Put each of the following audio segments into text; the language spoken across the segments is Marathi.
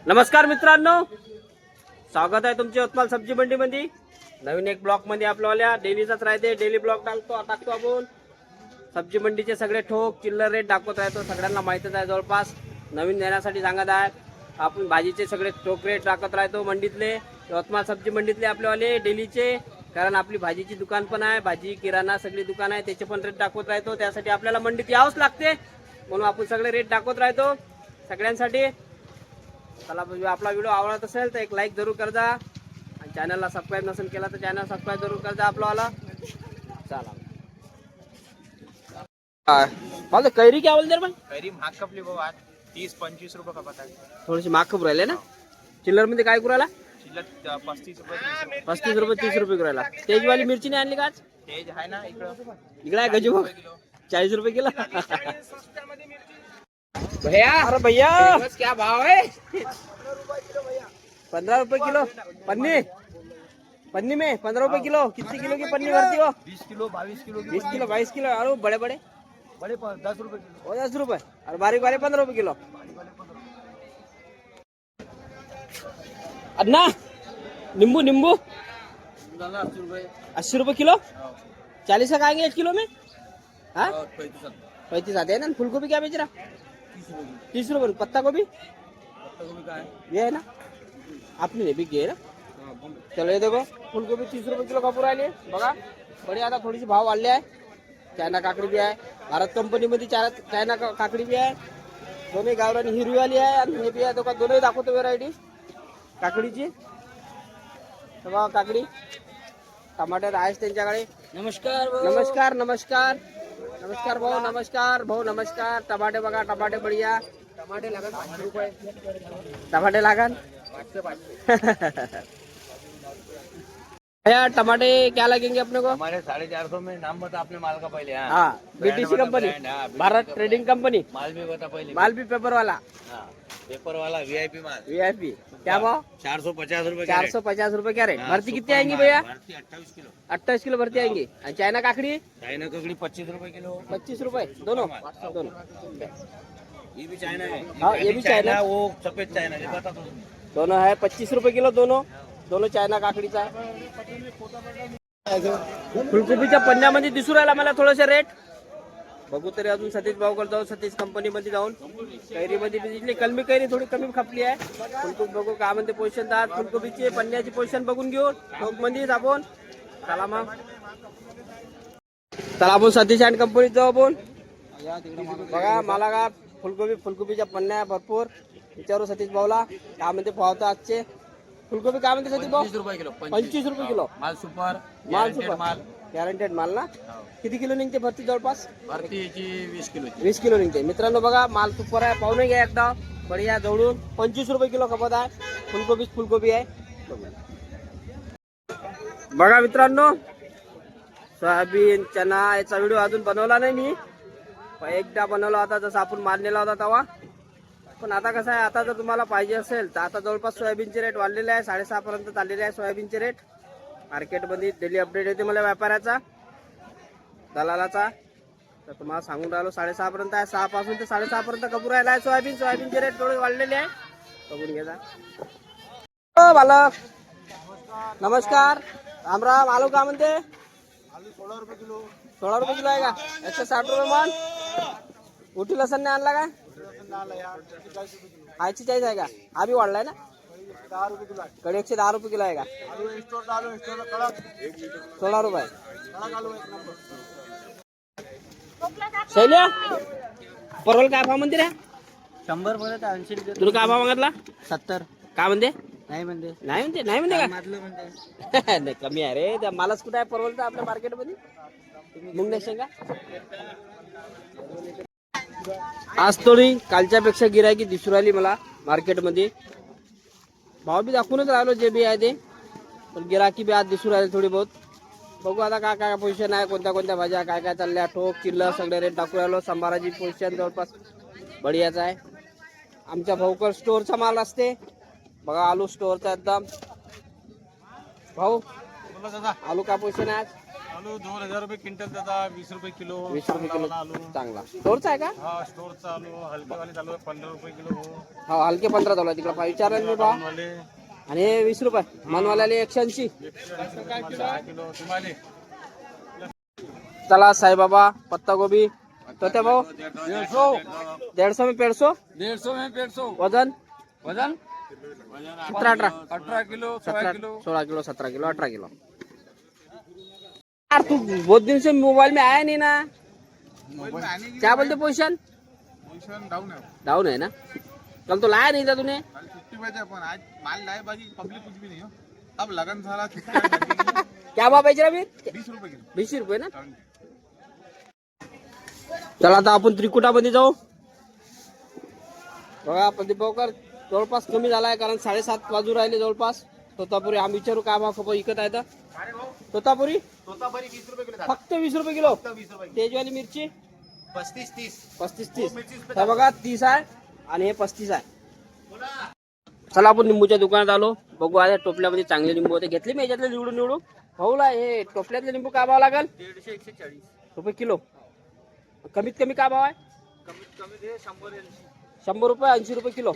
नमस्कार मित्रांनो, स्वागत आहे तुमचे यवतमाळ सब्जी मंडी मध्ये। नवीन एक ब्लॉक मध्ये आपल्याला डेलीचाच राहते, डेली ब्लॉक टाकतो आपण। सब्जी मंडीचे सगळे ठोक चिल्लर रेट दाखवत राहतो, सगळ्यांना माहितच आहे। जवळपास नवीन देण्यासाठी सांगत आहे आपण, भाजीचे सगळे ठोक रेट टाकत राहतो मंडीतले, यवतमाळ सब्जी मंडीतले आपल्यावाले डेलीचे। कारण आपली भाजीची दुकान पण आहे, भाजी किराणा सगळी दुकान आहे, त्याचे पण रेट दाखवत राहतो। त्यासाठी आपल्याला मंडीत यावंच लागते, म्हणून आपण सगळे रेट दाखवत राहतो सगळ्यांसाठी। चला, आपला व्हिडिओ आवडत असेल तर एक लाईक जरूर करजा, आणि चॅनलला सबस्क्राईब नसेल केला तर चॅनल सबस्क्राईब जरूर करजा आपल्याला। चला माझं कैरी क्या बोलते पण कैरी महाग कपली भाऊ, आज 30-25 रुपये कपत आहे। थोडीशी महाग खबर राहिले ना। चिल्लर मध्ये काय करायला? चिल्लर 35 रुपये 35 रुपये 30 रुपये करायला। तेजवाली मिरची नाही आणली का आज? तेज आहे ना इकडं, इकडे आहे गजू 40 रुपये किलो। भैया, अरे भैया क्या भाव है? 15 रुपए किलो पन्नी। पन्नी में 15 रुपए किलो। कितनी किलो की पन्नी भरती हो? 20 किलो 22 किलो 20 किलो 22 किलो। अरे बड़े बड़े बड़े 10 रुपये किलो। वो 10 रुपए, और बारीक वाले 15 रुपए किलो। अन्ना नींबू नींबू 80 रुपए किलो। 40 का आएंगे 1 किलो में? हाँ 35 आते हैं ना। फूल गोभी क्या बेच रहा? 30 रुपये। पत्ता गोभी ये है ना, आपने भी किए ना। चलो ये देखो, फुलगोबी 30 रुपये किलो कापूर राहिले बघा। बढिया, आता थोडीशी भाव वाढले आहे। चायना काकडी भी आहे, भारत कंपनी मध्ये चायना काकडी भी आहे, दोन्ही गावरानी हिरवीवाली आहे, आणि हे बी आहे। तो दोन्ही दाखवतो व्हरायटी काकडीची। बघा काकडी, टमाटर आहेच त्यांच्याकडे। नमस्कार नमस्कार नमस्कार नमस्कार भाऊ, नमस्कार भाऊ, नमस्कार। टमाटे बघा, टमाटे बढ़िया। टमाटे लागन 5 रुपये, टमाटे लागन 500। भैया टमाटे क्या लगेंगे अपने को? हमारे 450 में। नाम बता अपने माल का पहले। हाँ, BTC company, Bharat trading company. माल भी बता पहले। माल भी पेपर वाला, पेपर वाला वीआईपी माल। वीआईपी क्या भाव? 450 रुपये। 450 रुपये क्या रेट? भरती कितनी आएंगी भैया? 28 किलो। 28 किलो भरती आएंगी। और चाइना काकड़ी? चाइना ककड़ी 25 रुपये किलो। 25 रुपये दोनों दोनों। ये भी चाइना है। हाँ, ये भी चाइना। वो सफेद चाइना है, बता दो। दोनों है 25 रुपये किलो, दोनों दोनों चायना काकडीचा आहे। फुलकोबीच्या पन्न्यामध्ये दिसू राहिला मला थोडेसे रेट, बघू तरी अजून सतीश भाऊकडे जाऊ, सतीश कंपनी मध्ये जाऊन। कैरी मध्ये दिसली कलमी कैरी थोडी कमी खपली आहे। फुलकोबी बघू काय म्हणते पोझिशन दार फुलकोबीची पन्न्याची पोझिशन बघून घेऊ ठोक मध्ये आपण। चला मग, चला आपण सतीश अँड कंपनीत जाऊ आपण। बघा मला का फुलकोबीच्या पन्न्या भरपूर विचारू सतीश भाऊला काय म्हणते पावता आजचे। फुलकोबी काय म्हणते सतीश भाऊ? 25 रुपये किलो। 25 रुपये किलो। माल सुपर, माल सुपर, माल गॅरंटेड माल ना। किती किलो निघते भरती? जवळपास भरतीची 20 किलो। 20 किलो निघते। मित्रांनो बघा, माल सुपर आहे, पाहून घ्या एकदा बढिया जवळून। 25 रुपये किलो खपत आहे फुलकोबी आहे बघा मित्रांनो। सोयाबीन चना याचा व्हिडिओ अजून बनवला नाही मी, एकदा बनवला होता जसं आपण मारलेला होता तेव्हा। पण आता कसं आहे, आता जर तुम्हाला पाहिजे असेल तर आता जवळपास सोयाबीनचे रेट वाढलेले आहे, 6.5 पर्यंत चाललेले आहे सोयाबीनचे रेट मार्केटमध्ये। डेली अपडेट येते मला व्यापाऱ्याचा, दलालाचा, तर तुम्हाला सांगून राहिलो 6.5 पर्यंत आहे। 6 पासून ते 6.5 पर्यंत कपूर राहिला आहे सोयाबीन। सोयाबीनचे रेट थोडे वाढलेले आहे, बघून घ्या। हो मालक नमस्कार, राम राम। आलू का म्हणते? आलू 16 रुपये किलो। 16 रुपये किलो आहे का? 160 रुपये मान। उठी लसण नाही आणला का? खायची चाळीस आहे का? हा बी वाढलाय ना? 10 रुपये किलो आहे। कडे 110 रुपये किलो आहे का? आलू स्टोर आलू स्टोर कडक 16 रुपये। कडक आलू एक नंबर। शैल्या परवल काय भाव म्हणते रे? 100 पर्यंत 80 रुपये। तुला काय भाव मागितला? 70 काय म्हणते? नाही म्हणते। नाही म्हणते का? मारलं म्हणते। नाही कमी आहे रे, त्या मालच कुठे आहे परवलचा आपल्या मार्केटमध्ये? मुंग नाही शेंगा आज थोडी कालच्या पेक्षा गिरायकी दिसू राहिली मला मार्केटमध्ये। भाव बी दाखवूनच राहिलो जे बी आहे ते, पण गिराकी बी आज दिसू राहिले थोडी बहुत। बघू आता काय काय पोझिशन आहे, कोणत्या कोणत्या भाज्या काय काय चालल्या, ठोक चिल्लर सगळे रेट टाकू राहिलो। संभाराची पोझिशन जवळपास बढियाच आहे। आमच्या भाऊकर स्टोअरचा माल असते बघा, आलू स्टोअरचा एकदम। भाऊ आलू का पोझिशन आहे आज? आलू 2000 रुपये क्विंटल देता, 20 रुपये किलो. 20 रुपये किलो चांगला आलू. चांगला स्टोरचा आहे का? हा स्टोरचा आलू हलकेवाले चालू आहे 15 रुपये किलो. हा हलके 15 चालू आहे तिकडे विचारायला मी बा. वाले आणि हे 20 रुपये मनवाल्याला 180. 10 किलो तुम्हाला. चला साईबाबा पत्ता गोभी तो त्या भाऊ 150 में 150. 150 में 150. वजन वजन 17 18 kilo 16 kilo. 16 kilo 17 kilo 18 kilo. यार तू बहुत दिन से मोबाइल में आया नहीं ना, क्या बोलते पोजीशन डाउन है. डाउन है ना. कल तो लाया नहीं था तूने. कल छुट्टी पे थे पण आज माल लाए बाकी पब्लिक कुछ भी नहीं हो. अब लगन साला छुट्टी. क्या भाव पाहिजे रे 20 रुपये किलो. 20 रुपये ना. चला आता आपण त्रिकुटामध्ये जाऊ. बघा प्रदीप भाऊकर जवळपास कमी झाला आहे कारण 7:30 वाजू राहिले जवळपास. तोतापुरी आम्ही विचारू काय भाव खबर विकत आहे तर. तोतापुरी तोतापुरी 20 रुपये किलो. फक्त 20 रुपये किलो. 20 रुपये. तेजवाली मिरची 35-30. 35-30. हे बघा 30 आहे आणि हे 35 आहे. चला आपण लिंबूच्या दुकानात आलो. बघू आता टोपल्यामध्ये चांगले लिंबू होते. घेतले मी याच्यातले निवडून निवडून. भाऊला हे टोपल्यातले लिंबू काय भाव लागेल? 150-140 रुपये किलो. कमीत कमी काय भाव आहे? कमीत कमी 100-80. 100 रुपये 80 रुपये किलो.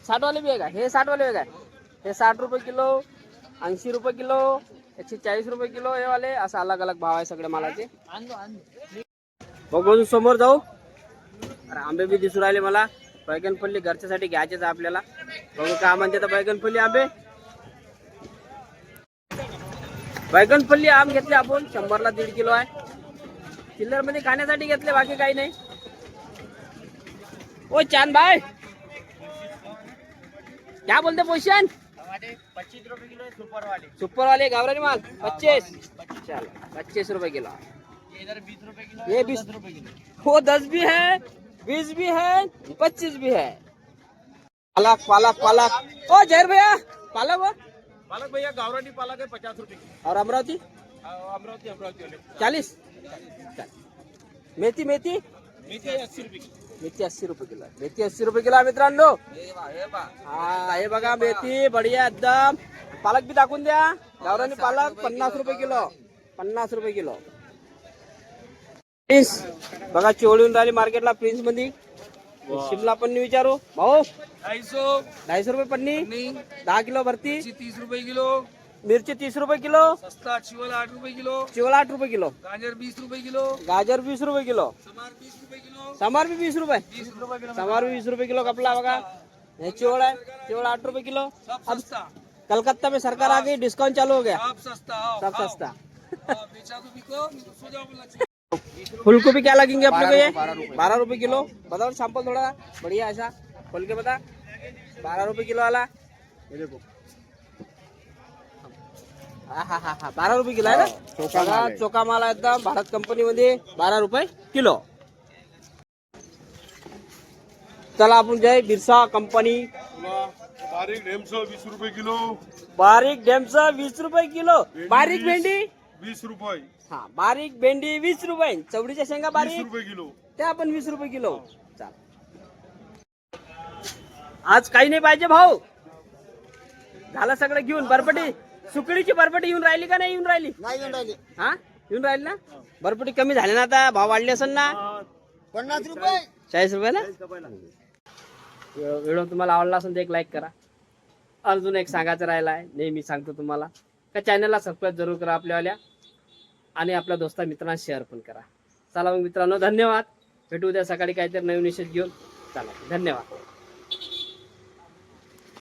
60 वाले भी आहे का? हे 60 वाले आहे का? हे 60 रुपये किलो 80 रुपये किलो 140 रुपये किलो हे वाले. असं अलग अलग भाव आहे सगळे मालाचे. बघून समोर जाऊ. अरे आंबे बी दिसू राहिले मला. बैगनपल्ली घरच्यासाठी घ्यायचेच आहे आपल्याला. बघू काय म्हणते तर बैगनपल्ली आंबे. बैगनपल्ली आम घेतले आपण 100 ला 1.5 किलो आहे. चिल्लर मध्ये खाण्यासाठी घेतले बाकी काही नाही. ओ चांद भाई क्या बोलते पोषण? 25 रुपये किलो सुपर वाले. सुपर वाले गावरानी माल 25. चलो 25 रुपए किलो. इधर 20 रुपये किलो. ये 20 रुपये किलो. वो 10 भी है 20 भी है 25 भी है. पालक पालक पालक. ओ जहर भैया पालक वो पालक भैया गावरानी पालक है 50 रुपये किलो. और अमरावती अमरावती वाले 40. मेथी मेथी मेथी 80 रुपये किलो. मेथी 80 रुपये किलो. मेथी 80 रुपये किलो आहे मित्रांनो. हा हे बघा मेथी बढिया एकदम. पालक बी दाखवून द्या. गावरानी पालक 50 रुपये किलो. 50 रुपये किलो. प्रिन्स बघा चिवळून राहिली मार्केटला प्रिन्स मध्ये. शिमला पन्नी विचारू भाऊ 250 रुपये पन्नी. 10 किलो भरती 30 रुपये किलो. मिरची 30 रुपये किलो. सस्ता चिवला 8 रुपये किलो. चिवळा 8 रुपये किलो. गाजर 20 रुपये किलो. गाजर 20 रुपये किलो. समार 20 रुपये किलो. समार भी 20 रुपये. 20 रुपये किलो. समार भी 20 रुपये किलो कपला बघा. हे चिवड़ा है. चिवड़ा 8 रुपये किलो. सब सस्ता. कलकत्ता में सरकार आ गई डिस्काउंट चालू हो गया. सब सस्ता. आओ, सब खाओ. सस्ता. बेचा तो बिको सो जाओ बोला. फूलगोभी क्या लगेंगे आप लोग ये? 12 रुपये किलो. बताओ सैंपल थोड़ा बढ़िया ऐसा खोल के बता. 12 रुपये किलो वाला. ये देखो हा 12 रुपये किलो आहे ना. चोका माल आहे एकदम भारत कंपनी मध्ये 12 रुपये किलो. चला आपण जाय बिरसा कंपनी. बारीक ढेमसं 20 रुपये किलो. बारीक ढेमसा 20 रुपये किलो. बारीक भेंडी 20 रुपये. हा बारीक भेंडी 20 रुपये. चवडीच्या शेंगा 20 बारीक रुपये किलो. त्या पण 20 रुपये किलो. चाल आज काही नाही पाहिजे भाऊ. झालं सगळं घेऊन. बरपटी सुकडीची बरपटी येऊन राहिली का नाही येऊन राहिली? नाही येऊन राहिले. हा येऊन राहिली ना. बरपटी कमी झाली ना आता. भाव वाढले असेल ना. 50 रुपये. 40 रुपये ना. व्हिडिओ तुम्हाला आवडला असेल तर एक लाईक करा. अजून एक सांगायचं राहिला आहे नेहमी सांगतो तुम्हाला का चॅनलला सबस्क्राईब जरूर करा आपल्यावाल्या. आणि आपल्या दोस्ता मित्रांना शेअर पण करा. चला मग मित्रांनो धन्यवाद. भेटू उद्या सकाळी काहीतरी नवीन विषय घेऊन. चला धन्यवाद.